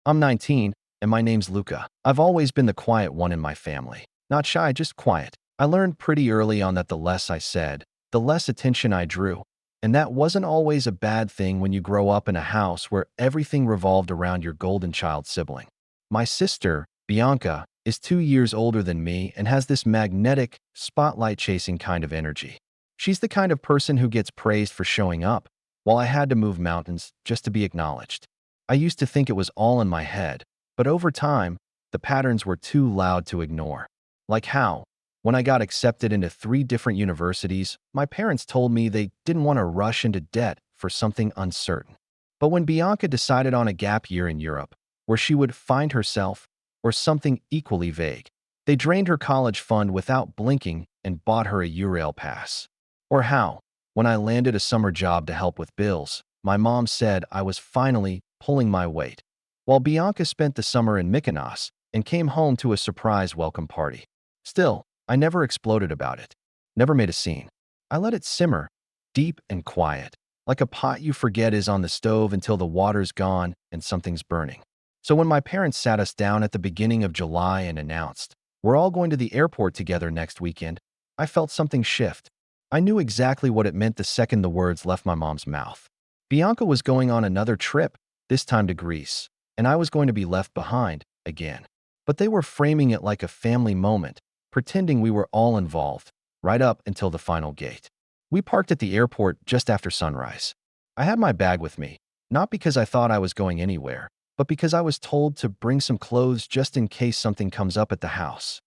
I'm 19, and my name's Luca. I've always been the quiet one in my family. Not shy, just quiet. I learned pretty early on that the less I said, the less attention I drew. And that wasn't always a bad thing when you grow up in a house where everything revolved around your golden child sibling. My sister, Bianca, is 2 years older than me and has this magnetic, spotlight-chasing kind of energy. She's the kind of person who gets praised for showing up, while I had to move mountains just to be acknowledged. I used to think it was all in my head, but over time, the patterns were too loud to ignore. Like how, when I got accepted into 3 different universities, my parents told me they didn't want to rush into debt for something uncertain. But when Bianca decided on a gap year in Europe, where she would find herself, or something equally vague, they drained her college fund without blinking and bought her a Eurail pass. Or how, when I landed a summer job to help with bills, my mom said I was finally pulling my weight, while Bianca spent the summer in Mykonos and came home to a surprise welcome party. Still, I never exploded about it, never made a scene. I let it simmer, deep and quiet, like a pot you forget is on the stove until the water's gone and something's burning. So when my parents sat us down at the beginning of July and announced, "We're all going to the airport together next weekend," I felt something shift. I knew exactly what it meant the second the words left my mom's mouth. Bianca was going on another trip, this time to Greece, and I was going to be left behind again. But they were framing it like a family moment, pretending we were all involved, right up until the final gate. We parked at the airport just after sunrise. I had my bag with me, not because I thought I was going anywhere, but because I was told to bring some clothes just in case something comes up at the house.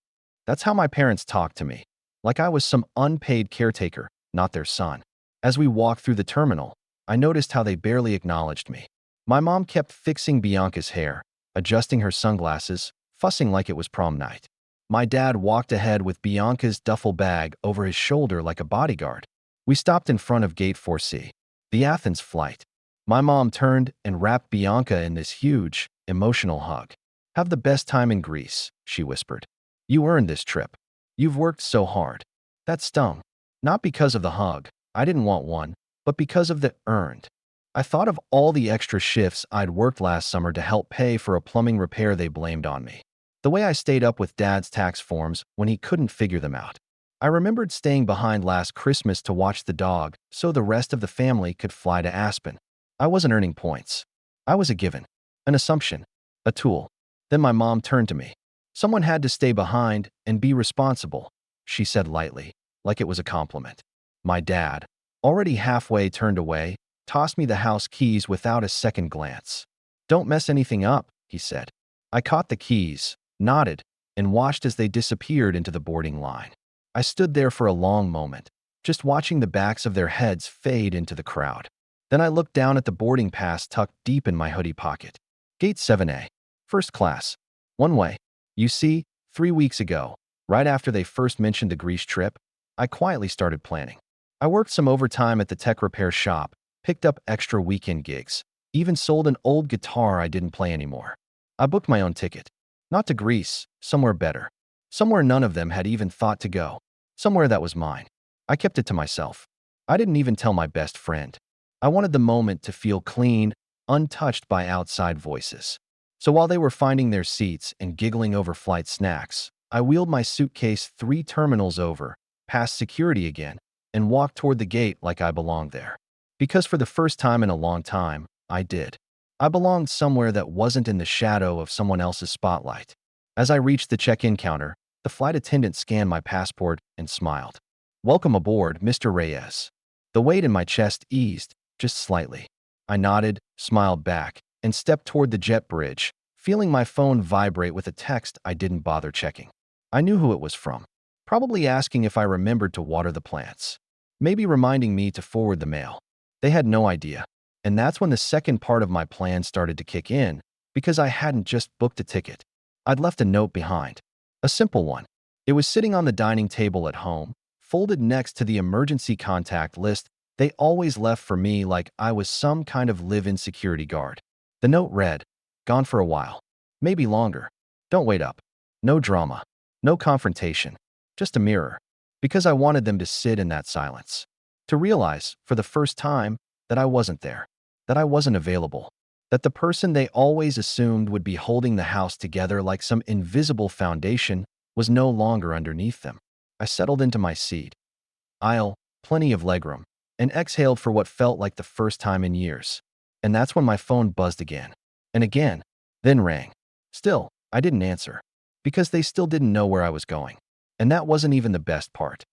That's how my parents talked to me, like I was some unpaid caretaker, not their son. As we walked through the terminal, I noticed how they barely acknowledged me. My mom kept fixing Bianca's hair, adjusting her sunglasses, fussing like it was prom night. My dad walked ahead with Bianca's duffel bag over his shoulder like a bodyguard. We stopped in front of Gate 4C, the Athens flight. My mom turned and wrapped Bianca in this huge, emotional hug. "Have the best time in Greece," she whispered. "You earned this trip. You've worked so hard." That stung. Not because of the hug, I didn't want one, but because of the earned. I thought of all the extra shifts I'd worked last summer to help pay for a plumbing repair they blamed on me. The way I stayed up with Dad's tax forms when he couldn't figure them out. I remembered staying behind last Christmas to watch the dog so the rest of the family could fly to Aspen. I wasn't earning points. I was a given, an assumption, a tool. Then my mom turned to me. "Someone had to stay behind and be responsible," she said lightly, like it was a compliment. My dad, already halfway turned away, tossed me the house keys without a second glance. "Don't mess anything up," he said. I caught the keys, nodded, and watched as they disappeared into the boarding line. I stood there for a long moment, just watching the backs of their heads fade into the crowd. Then I looked down at the boarding pass tucked deep in my hoodie pocket. Gate 7A, first class, one way. You see, 3 weeks ago, right after they first mentioned the Greece trip, I quietly started planning. I worked some overtime at the tech repair shop, picked up extra weekend gigs, even sold an old guitar I didn't play anymore. I booked my own ticket. Not to Greece, somewhere better. Somewhere none of them had even thought to go. Somewhere that was mine. I kept it to myself. I didn't even tell my best friend. I wanted the moment to feel clean, untouched by outside voices. So while they were finding their seats and giggling over flight snacks, I wheeled my suitcase 3 terminals over, past security again, and walked toward the gate like I belonged there. Because for the first time in a long time, I did. I belonged somewhere that wasn't in the shadow of someone else's spotlight. As I reached the check-in counter, the flight attendant scanned my passport and smiled. "Welcome aboard, Mr. Reyes." The weight in my chest eased, just slightly. I nodded, smiled back, and stepped toward the jet bridge, feeling my phone vibrate with a text I didn't bother checking. I knew who it was from. Probably asking if I remembered to water the plants. Maybe reminding me to forward the mail. They had no idea. And that's when the second part of my plan started to kick in, because I hadn't just booked a ticket. I'd left a note behind. A simple one. It was sitting on the dining table at home, folded next to the emergency contact list they always left for me like I was some kind of live-in security guard. The note read, "Gone for a while. Maybe longer. Don't wait up. No drama. No confrontation. Just a mirror." Because I wanted them to sit in that silence. To realize, for the first time, that I wasn't there. That I wasn't available. That the person they always assumed would be holding the house together like some invisible foundation was no longer underneath them. I settled into my seat. Aisle, plenty of legroom, and exhaled for what felt like the first time in years. And that's when my phone buzzed again. And again, then rang. Still, I didn't answer. Because they still didn't know where I was going. And that wasn't even the best part.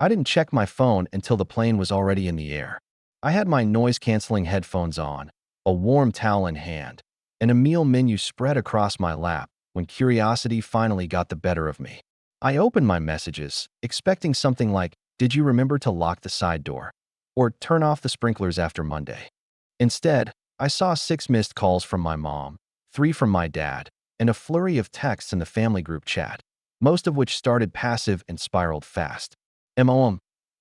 I didn't check my phone until the plane was already in the air. I had my noise-canceling headphones on, a warm towel in hand, and a meal menu spread across my lap when curiosity finally got the better of me. I opened my messages, expecting something like, "Did you remember to lock the side door?" or "Turn off the sprinklers after Monday." Instead, I saw 6 missed calls from my mom, 3 from my dad, and a flurry of texts in the family group chat, most of which started passive and spiraled fast.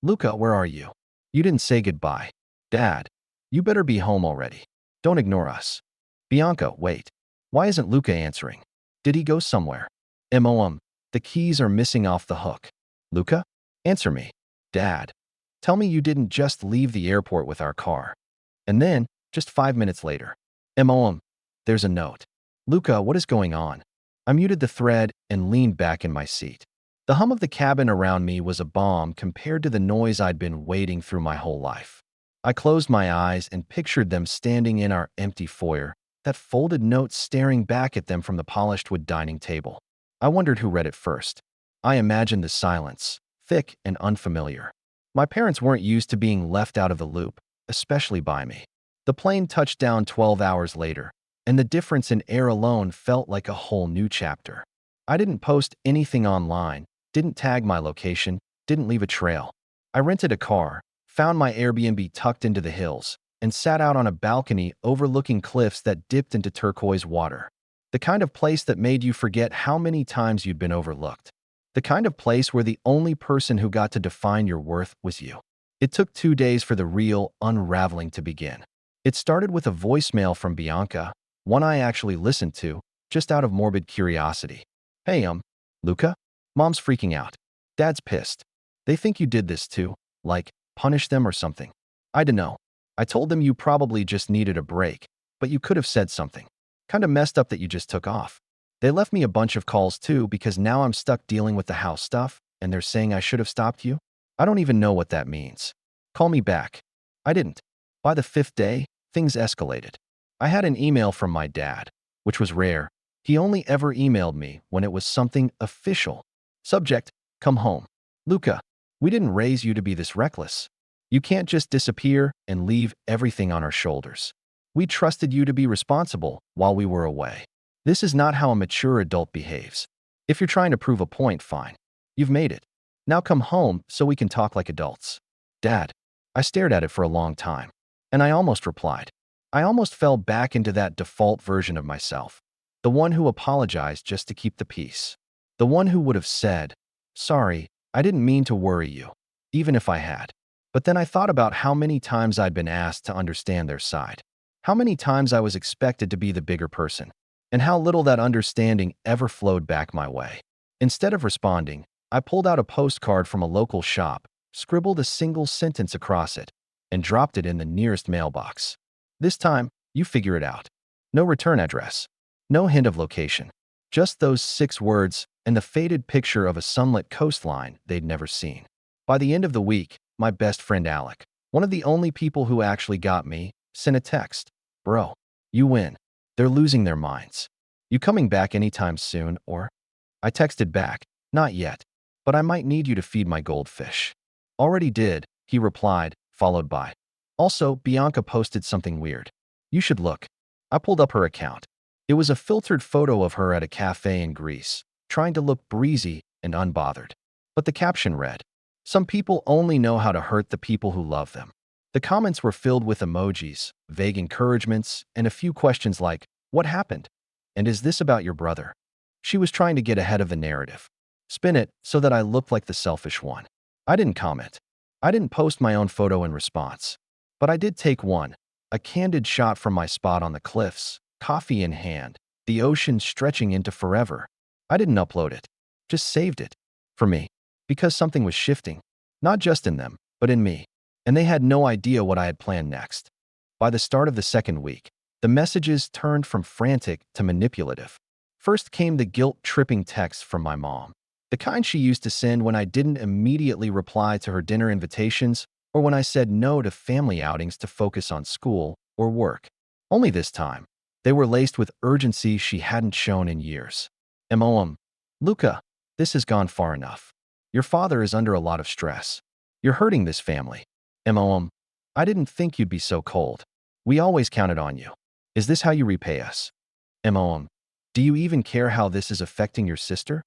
Luca, where are you? You didn't say goodbye. Dad, you better be home already. Don't ignore us. Bianca, wait. Why isn't Luca answering? Did he go somewhere? The keys are missing off the hook. Luca? Answer me. Dad, tell me you didn't just leave the airport with our car. And then, just 5 minutes later, there's a note. Luca, what is going on? I muted the thread and leaned back in my seat. The hum of the cabin around me was a balm compared to the noise I'd been wading through my whole life. I closed my eyes and pictured them standing in our empty foyer, that folded note staring back at them from the polished wood dining table. I wondered who read it first. I imagined the silence, thick and unfamiliar. My parents weren't used to being left out of the loop, especially by me. The plane touched down 12 hours later, and the difference in air alone felt like a whole new chapter. I didn't post anything online, didn't tag my location, didn't leave a trail. I rented a car, found my Airbnb tucked into the hills, and sat out on a balcony overlooking cliffs that dipped into turquoise water. The kind of place that made you forget how many times you'd been overlooked. The kind of place where the only person who got to define your worth was you. It took 2 days for the real unraveling to begin. It started with a voicemail from Bianca, one I actually listened to, just out of morbid curiosity. Hey, Luca? Mom's freaking out. Dad's pissed. They think you did this too, like, punish them or something. I dunno. I told them you probably just needed a break, but you could have said something. Kinda messed up that you just took off. They left me a bunch of calls too because now I'm stuck dealing with the house stuff, and they're saying I should have stopped you? I don't even know what that means. Call me back. I didn't. By the 5th day, things escalated. I had an email from my dad, which was rare. He only ever emailed me when it was something official. Subject, come home. Luca, we didn't raise you to be this reckless. You can't just disappear and leave everything on our shoulders. We trusted you to be responsible while we were away. This is not how a mature adult behaves. If you're trying to prove a point, fine. You've made it. Now come home so we can talk like adults. Dad, I stared at it for a long time, and I almost replied. I almost fell back into that default version of myself. The one who apologized just to keep the peace. The one who would have said, sorry, I didn't mean to worry you, even if I had. But then I thought about how many times I'd been asked to understand their side. How many times I was expected to be the bigger person, and how little that understanding ever flowed back my way. Instead of responding, I pulled out a postcard from a local shop, scribbled a single sentence across it, and dropped it in the nearest mailbox. This time, you figure it out. No return address. No hint of location. Just those 6 words and the faded picture of a sunlit coastline they'd never seen. By the end of the week, my best friend Alec, one of the only people who actually got me, sent a text. Bro, you win. They're losing their minds. You coming back anytime soon, or? I texted back, not yet, but I might need you to feed my goldfish. Already did, he replied, followed by. Also, Bianca posted something weird. You should look. I pulled up her account. It was a filtered photo of her at a cafe in Greece, trying to look breezy and unbothered. But the caption read, some people only know how to hurt the people who love them. The comments were filled with emojis, vague encouragements, and a few questions like, what happened? And is this about your brother? She was trying to get ahead of the narrative. Spin it so that I looked like the selfish one. I didn't comment. I didn't post my own photo in response. But I did take one, a candid shot from my spot on the cliffs, coffee in hand, the ocean stretching into forever. I didn't upload it, just saved it. For me. Because something was shifting. Not just in them, but in me. And they had no idea what I had planned next. By the start of the 2nd week, The messages turned from frantic to manipulative. First came the guilt-tripping texts from my mom, the kind she used to send when I didn't immediately reply to her dinner invitations or when I said no to family outings to focus on school or work. Only this time, they were laced with urgency she hadn't shown in years. Luca, this has gone far enough. Your father is under a lot of stress. You're hurting this family. I didn't think you'd be so cold. We always counted on you. Is this how you repay us? Do you even care how this is affecting your sister?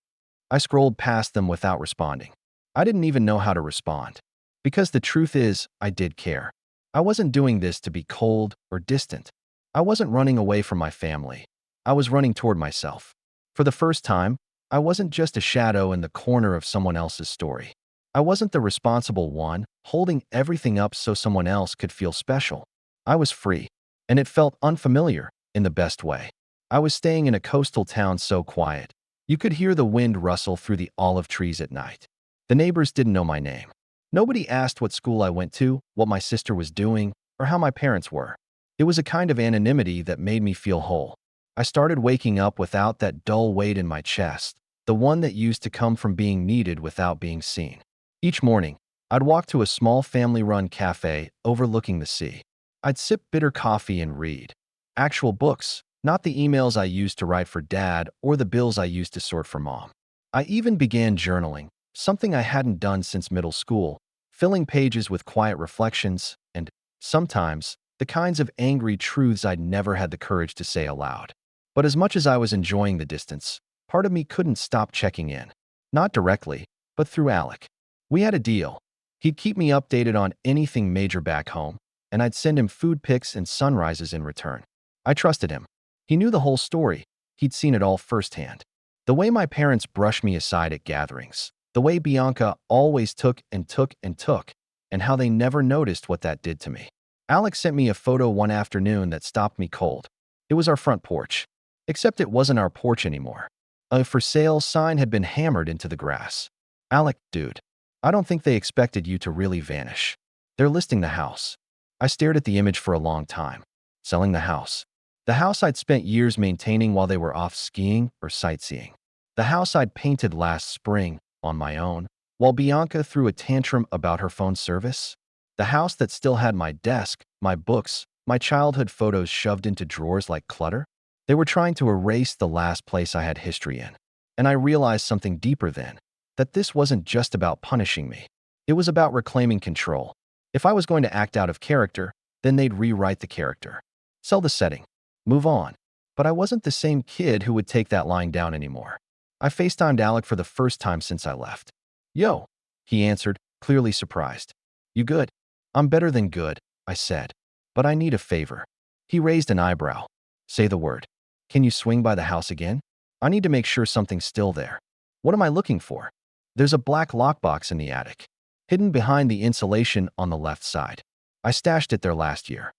I scrolled past them without responding. I didn't even know how to respond. Because the truth is, I did care. I wasn't doing this to be cold or distant. I wasn't running away from my family. I was running toward myself. For the first time, I wasn't just a shadow in the corner of someone else's story. I wasn't the responsible one, holding everything up so someone else could feel special. I was free, and it felt unfamiliar in the best way. I was staying in a coastal town so quiet. You could hear the wind rustle through the olive trees at night. The neighbors didn't know my name. Nobody asked what school I went to, what my sister was doing, or how my parents were. It was a kind of anonymity that made me feel whole. I started waking up without that dull weight in my chest, the one that used to come from being needed without being seen. Each morning, I'd walk to a small family-run cafe overlooking the sea. I'd sip bitter coffee and read. Actual books, not the emails I used to write for Dad or the bills I used to sort for Mom. I even began journaling, something I hadn't done since middle school, filling pages with quiet reflections and, sometimes, the kinds of angry truths I'd never had the courage to say aloud. But as much as I was enjoying the distance, part of me couldn't stop checking in. Not directly, but through Alec. We had a deal. He'd keep me updated on anything major back home, and I'd send him food pics and sunrises in return. I trusted him. He knew the whole story. He'd seen it all firsthand. The way my parents brushed me aside at gatherings, the way Bianca always took and took and took, and how they never noticed what that did to me. Alex sent me a photo one afternoon that stopped me cold. It was our front porch. Except it wasn't our porch anymore. A for sale sign had been hammered into the grass. Alec, dude, I don't think they expected you to really vanish. They're listing the house. I stared at the image for a long time. Selling the house. The house I'd spent years maintaining while they were off skiing or sightseeing. The house I'd painted last spring, on my own, while Bianca threw a tantrum about her phone service. The house that still had my desk, my books, my childhood photos shoved into drawers like clutter. They were trying to erase the last place I had history in. And I realized something deeper then, that this wasn't just about punishing me. It was about reclaiming control. If I was going to act out of character, then they'd rewrite the character. Sell the setting. Move on. But I wasn't the same kid who would take that lying down anymore. I FaceTimed Alec for the first time since I left. Yo, he answered, clearly surprised. You good? I'm better than good, I said. But I need a favor. He raised an eyebrow. Say the word. Can you swing by the house again? I need to make sure something's still there. What am I looking for? There's a black lockbox in the attic, hidden behind the insulation on the left side. I stashed it there last year.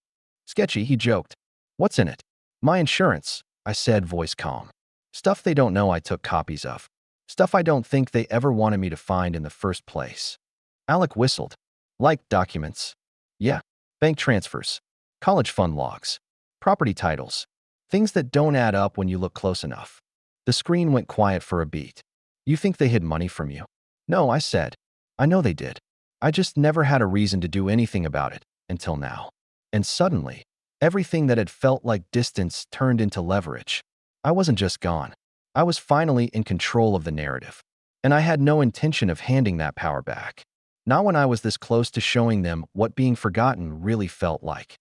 Sketchy, he joked. What's in it? My insurance, I said, voice calm. Stuff they don't know I took copies of. Stuff I don't think they ever wanted me to find in the first place. Alec whistled. Like documents. Yeah. Bank transfers. College fund logs. Property titles. Things that don't add up when you look close enough. The screen went quiet for a beat. You think they hid money from you? No, I said. I know they did. I just never had a reason to do anything about it, until now. And suddenly, everything that had felt like distance turned into leverage. I wasn't just gone. I was finally in control of the narrative. And I had no intention of handing that power back. Not when I was this close to showing them what being forgotten really felt like.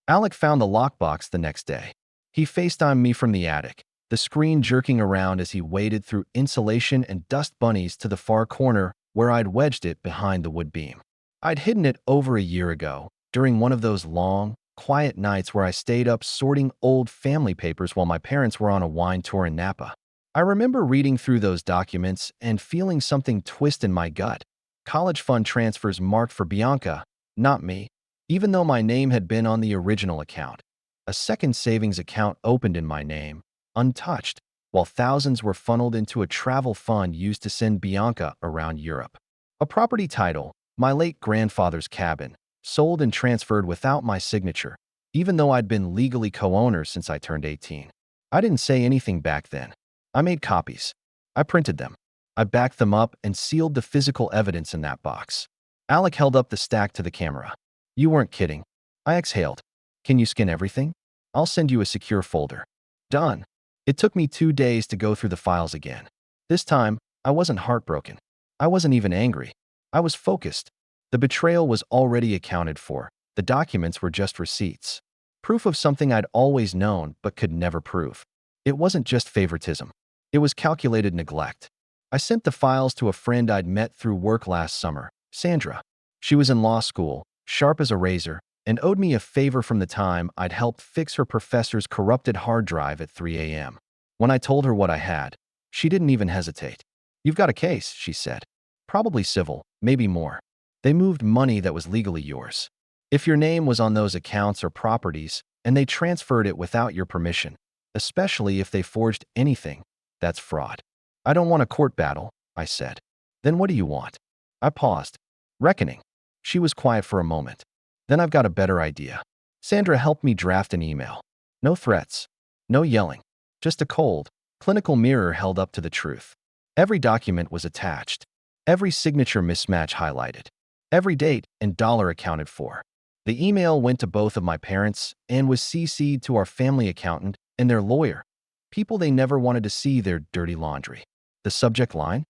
Alec found the lockbox the next day. He FaceTimed me from the attic, the screen jerking around as he waded through insulation and dust bunnies to the far corner where I'd wedged it behind the wood beam. I'd hidden it over a year ago, during one of those long, quiet nights where I stayed up sorting old family papers while my parents were on a wine tour in Napa. I remember reading through those documents and feeling something twist in my gut. College fund transfers marked for Bianca, not me, even though my name had been on the original account. A second savings account opened in my name, untouched, while thousands were funneled into a travel fund used to send Bianca around Europe. A property title, my late grandfather's cabin, sold and transferred without my signature. even though I'd been legally co-owner since I turned 18. I didn't say anything back then. I made copies. I printed them. I backed them up and sealed the physical evidence in that box. Alec held up the stack to the camera. You weren't kidding. I exhaled. Can you scan everything? I'll send you a secure folder. Done. It took me 2 days to go through the files again. This time, I wasn't heartbroken. I wasn't even angry. I was focused. The betrayal was already accounted for. The documents were just receipts. Proof of something I'd always known but could never prove. It wasn't just favoritism. It was calculated neglect. I sent the files to a friend I'd met through work last summer, Sandra. She was in law school, sharp as a razor, and owed me a favor from the time I'd helped fix her professor's corrupted hard drive at 3 a.m. When I told her what I had, she didn't even hesitate. You've got a case, she said. Probably civil, maybe more. They moved money that was legally yours. If your name was on those accounts or properties, and they transferred it without your permission, especially if they forged anything, that's fraud. I don't want a court battle, I said. Then what do you want? I paused. Reckoning. She was quiet for a moment. Then I've got a better idea. Sandra helped me draft an email. No threats. No yelling. Just a cold, clinical mirror held up to the truth. Every document was attached. Every signature mismatch highlighted. Every date and dollar accounted for. The email went to both of my parents and was CC'd to our family accountant and their lawyer. People they never wanted to see their dirty laundry. The subject line?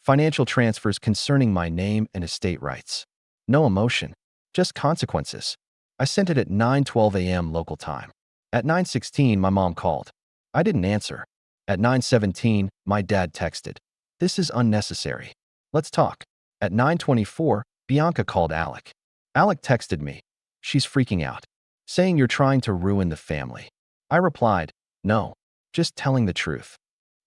Financial transfers concerning my name and estate rights. No emotion. Just consequences. I sent it at 9:12 a.m. local time. At 9:16, my mom called. I didn't answer. At 9:17, my dad texted. This is unnecessary. Let's talk. At 9:24, Bianca called Alec. Alec texted me. She's freaking out, saying you're trying to ruin the family. I replied, no, just telling the truth.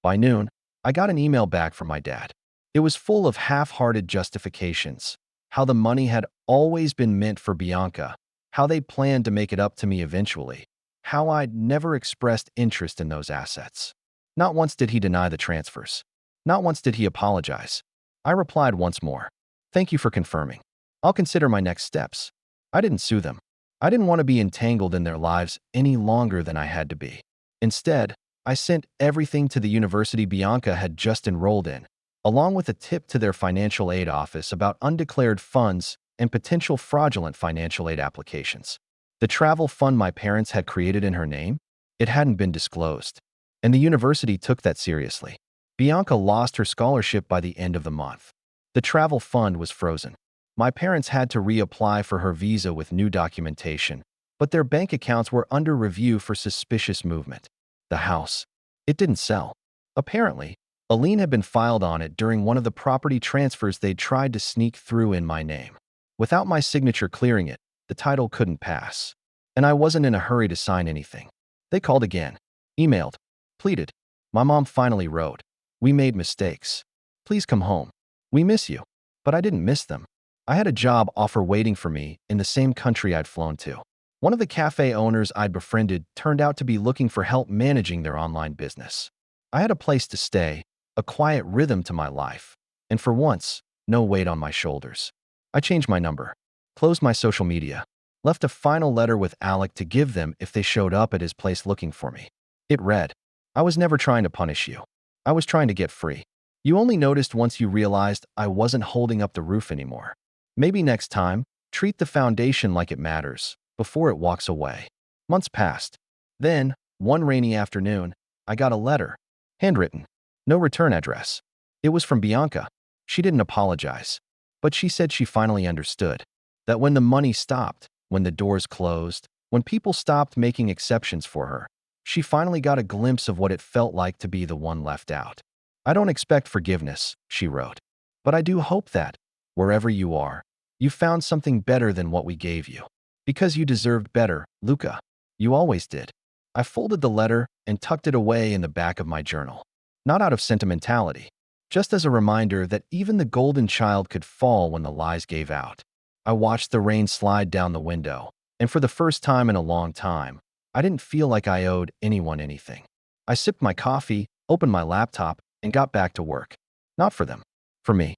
By noon, I got an email back from my dad. It was full of half-hearted justifications, how the money had always been meant for Bianca, how they planned to make it up to me eventually, how I'd never expressed interest in those assets. Not once did he deny the transfers. Not once did he apologize. I replied once more. Thank you for confirming. I'll consider my next steps. I didn't sue them. I didn't want to be entangled in their lives any longer than I had to be. Instead, I sent everything to the university Bianca had just enrolled in, along with a tip to their financial aid office about undeclared funds and potential fraudulent financial aid applications. The travel fund my parents had created in her name, it hadn't been disclosed, and the university took that seriously. Bianca lost her scholarship by the end of the month. The travel fund was frozen. My parents had to reapply for her visa with new documentation, but their bank accounts were under review for suspicious movement. The house. It didn't sell. Apparently, a lien had been filed on it during one of the property transfers they'd tried to sneak through in my name. Without my signature clearing it, the title couldn't pass. And I wasn't in a hurry to sign anything. They called again, emailed, pleaded. My mom finally wrote, we made mistakes. Please come home. We miss you. But I didn't miss them. I had a job offer waiting for me in the same country I'd flown to. One of the cafe owners I'd befriended turned out to be looking for help managing their online business. I had a place to stay, a quiet rhythm to my life, and for once, no weight on my shoulders. I changed my number, closed my social media, left a final letter with Alec to give them if they showed up at his place looking for me. It read, I was never trying to punish you. I was trying to get free. You only noticed once you realized I wasn't holding up the roof anymore. Maybe next time, treat the foundation like it matters before it walks away. Months passed. Then, one rainy afternoon, I got a letter, handwritten, no return address. It was from Bianca. She didn't apologize, but she said she finally understood that when the money stopped, when the doors closed, when people stopped making exceptions for her, she finally got a glimpse of what it felt like to be the one left out. I don't expect forgiveness, she wrote, but I do hope that, wherever you are, you found something better than what we gave you. Because you deserved better, Luca. You always did. I folded the letter and tucked it away in the back of my journal. Not out of sentimentality, just as a reminder that even the golden child could fall when the lies gave out. I watched the rain slide down the window, and for the first time in a long time, I didn't feel like I owed anyone anything. I sipped my coffee, opened my laptop, and got back to work. Not for them. For me.